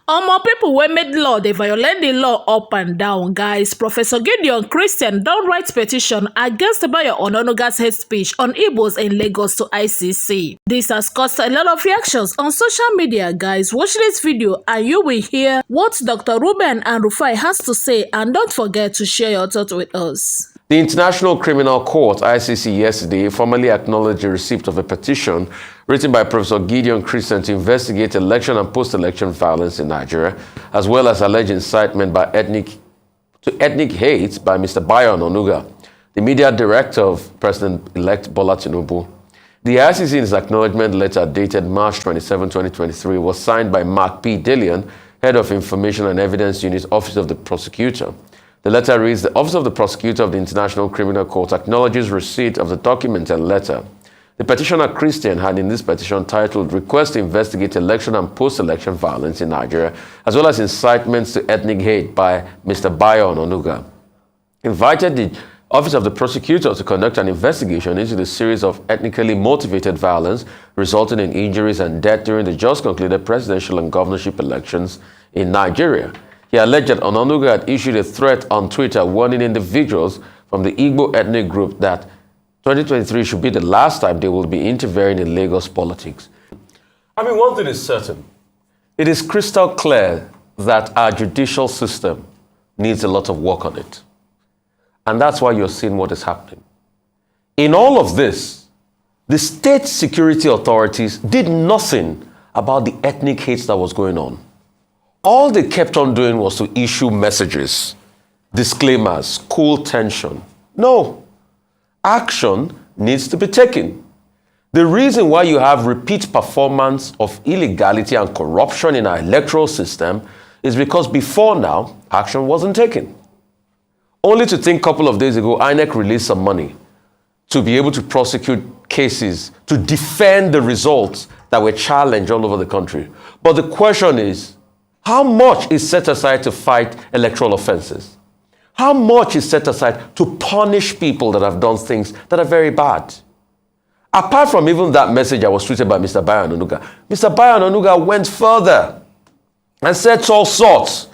More people wey made law, they violate the law up and down, guys. Professor Gideon Christian don't write petition against Bayo Onanuga's hate speech on Igbos in Lagos to ICC. This has caused a lot of reactions on social media, guys. Watch this video and you will hear what Dr. Ruben and Rufai has to say, and don't forget to share your thoughts with us. The International Criminal Court, ICC, yesterday formally acknowledged the receipt of a petition written by Professor Gideon Christian to investigate election and post-election violence in Nigeria, as well as alleged incitement by ethnic hate by Mr. Bayo Onanuga, the media director of President-elect Bola Tinubu. The ICC in its acknowledgement letter dated March 27, 2023 was signed by Mark P. Dillion, Head of Information and Evidence Unit, Office of the Prosecutor. The letter reads, "The Office of the Prosecutor of the International Criminal Court acknowledges receipt of the document and letter." The petitioner Christian had in this petition titled "Request to Investigate Election and Post-Election Violence in Nigeria, as well as incitements to ethnic hate by Mr. Bayo Onanuga," invited the Office of the Prosecutor to conduct an investigation into the series of ethnically motivated violence resulting in injuries and death during the just concluded presidential and governorship elections in Nigeria. He alleged that Onanuga had issued a threat on Twitter warning individuals from the Igbo ethnic group that 2023 should be the last time they will be interfering in Lagos politics. I mean, one thing is certain. It is crystal clear that our judicial system needs a lot of work on it. And that's why you're seeing what is happening. In all of this, the state security authorities did nothing about the ethnic hate that was going on. All they kept on doing was to issue messages, disclaimers, cool tension. No, action needs to be taken. The reason why you have repeat performance of illegality and corruption in our electoral system is because before now, action wasn't taken. Only to think a couple of days ago, INEC released some money to be able to prosecute cases, to defend the results that were challenged all over the country. But the question is, how much is set aside to fight electoral offenses? How much is set aside to punish people that have done things that are very bad? Apart from even that message that was tweeted by Mr. Bayo Onanuga, Mr. Bayo Onanuga went further and said all sorts,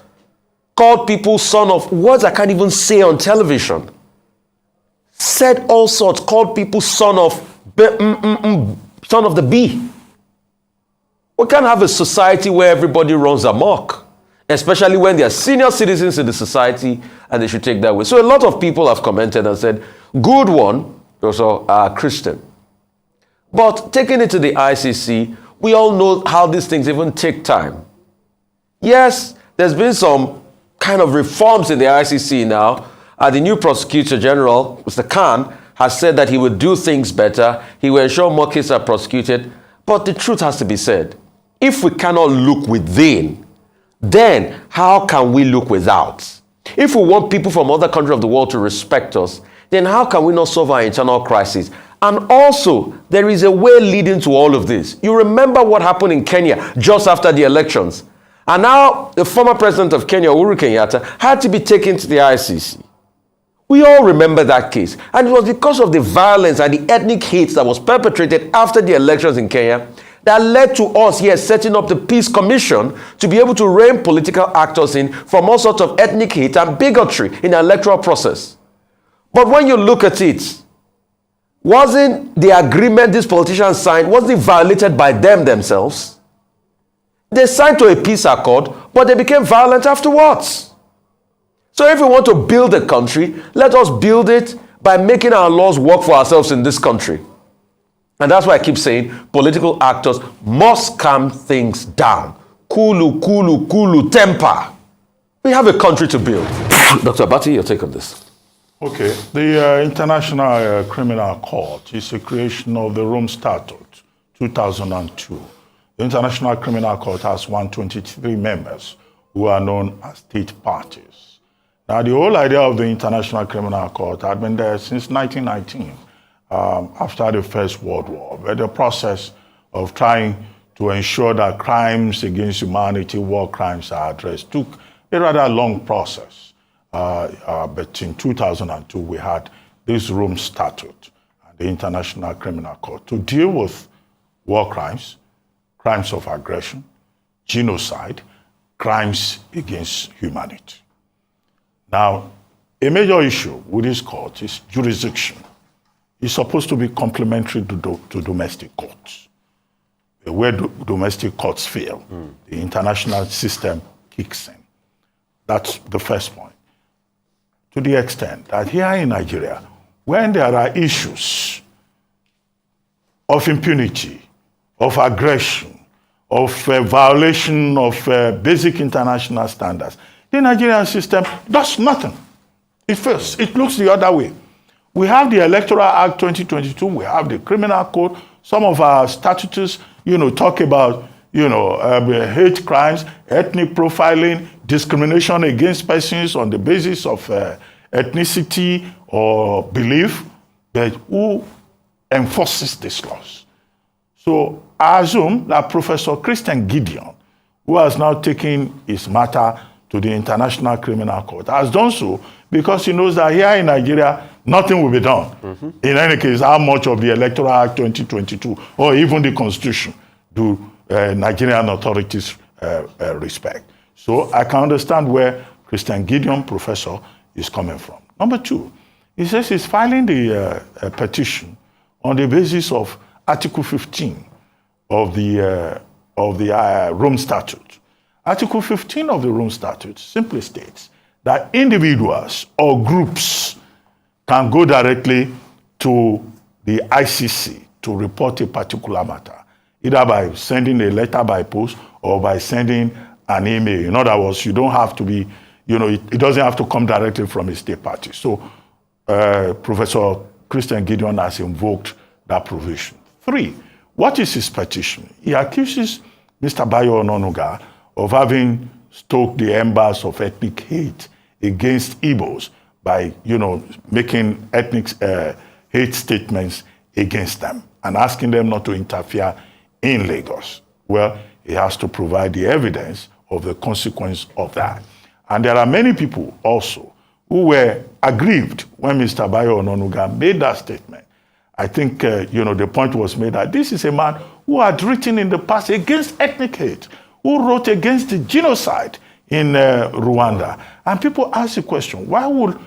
called people son of, words I can't even say on television, said all sorts, called people son of the bee. We can't have a society where everybody runs amok, especially when they are senior citizens in the society and they should take that way. So a lot of people have commented and said, good one, also Christian. But taking it to the ICC, we all know how these things even take time. Yes, there's been some kind of reforms in the ICC now. The new Prosecutor General, Mr. Khan, has said that he would do things better. He will ensure more cases are prosecuted. But the truth has to be said. If we cannot look within, then how can we look without? If we want people from other countries of the world to respect us, then how can we not solve our internal crisis? And also, there is a way leading to all of this. You remember what happened in Kenya just after the elections. And now the former president of Kenya, Uhuru Kenyatta, had to be taken to the ICC. We all remember that case. And it was because of the violence and the ethnic hate that was perpetrated after the elections in Kenya that led to us here setting up the Peace Commission to be able to rein political actors in from all sorts of ethnic hate and bigotry in the electoral process. But when you look at it, wasn't the agreement these politicians signed, wasn't it violated by them themselves? They signed to a peace accord, but they became violent afterwards. So if we want to build a country, let us build it by making our laws work for ourselves in this country. And that's why I keep saying political actors must calm things down. Kulu, temper. We have a country to build. Dr. Abati, your take on this. Okay. The International Criminal Court is a creation of the Rome Statute, 2002. The International Criminal Court has 123 members who are known as state parties. Now, the whole idea of the International Criminal Court had been there since 1919. After the First World War, where the process of trying to ensure that crimes against humanity, war crimes are addressed, took a rather long process. But in 2002, we had this Rome Statute, and the International Criminal Court, to deal with war crimes, crimes of aggression, genocide, crimes against humanity. Now, a major issue with this court is jurisdiction. It's supposed to be complementary to domestic courts. Where domestic courts fail, the international system kicks in. That's the first point. To the extent that here in Nigeria, when there are issues of impunity, of aggression, of violation of basic international standards, the Nigerian system does nothing. It fails. It looks the other way. We have the Electoral Act 2022. We have the Criminal Code. Some of our statutes, talk about, hate crimes, ethnic profiling, discrimination against persons on the basis of ethnicity or belief. But who enforces these laws? So I assume that Professor Gideon, who has now taken his matter to the International Criminal Court, has done so because he knows that here in Nigeria, nothing will be done. In any case, how much of the Electoral Act 2022 or even the Constitution do Nigerian authorities respect? So I can understand where Gideon, professor, is coming from. Number two, he says he's filing the petition on the basis of Article 15 of the Rome Statute. Article 15 of the Rome Statute simply states that individuals or groups can go directly to the ICC to report a particular matter, either by sending a letter by post or by sending an email. In other words, you don't have to be, it doesn't have to come directly from a state party. So Professor Gideon has invoked that provision. 3, what is his petition? He accuses Mr. Bayo Onanuga of having stoked the embers of ethnic hate against Igbos by, making ethnic hate statements against them and asking them not to interfere in Lagos. Well, he has to provide the evidence of the consequence of that. And there are many people also who were aggrieved when Mr. Bayo Onanuga made that statement. I think, the point was made that this is a man who had written in the past against ethnic hate, who wrote against the genocide in Rwanda. And people ask the question, why would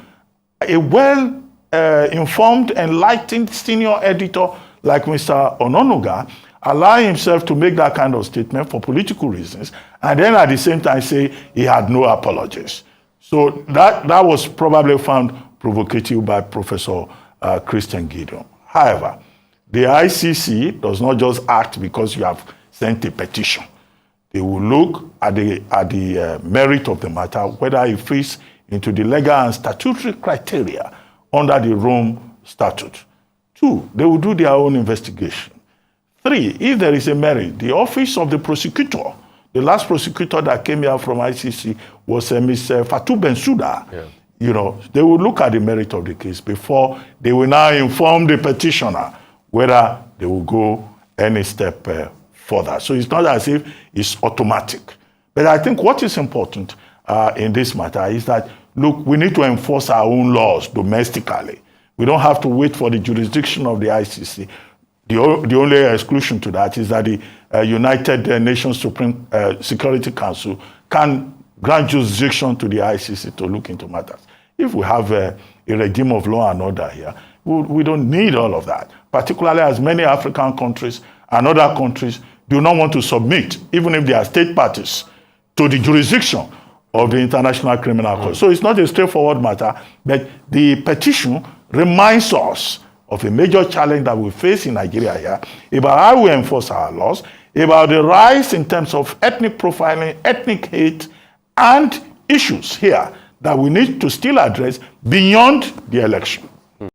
a well-informed, enlightened senior editor like Mr. Onanuga allow himself to make that kind of statement for political reasons, and then at the same time say he had no apologies? So that was probably found provocative by Professor Gideon. However, the ICC does not just act because you have sent a petition. They will look at the merit of the matter, whether it fits into the legal and statutory criteria under the Rome Statute. 2, they will do their own investigation. 3, if there is a merit, the office of the prosecutor, the last prosecutor that came here from ICC was Ms. Fatou Bensouda. Yeah. They will look at the merit of the case before they will now inform the petitioner whether they will go any step further. So it's not as if it's automatic. But I think what is important in this matter is that, look, we need to enforce our own laws domestically. We don't have to wait for the jurisdiction of the ICC. The only exclusion to that is that the United Nations Supreme Security Council can grant jurisdiction to the ICC to look into matters. If we have a regime of law and order here, we don't need all of that, particularly as many African countries and other countries do not want to submit, even if they are state parties, to the jurisdiction of the International Criminal Court. So it's not a straightforward matter, but the petition reminds us of a major challenge that we face in Nigeria here, about how we enforce our laws, about the rise in terms of ethnic profiling, ethnic hate, and issues here that we need to still address beyond the election.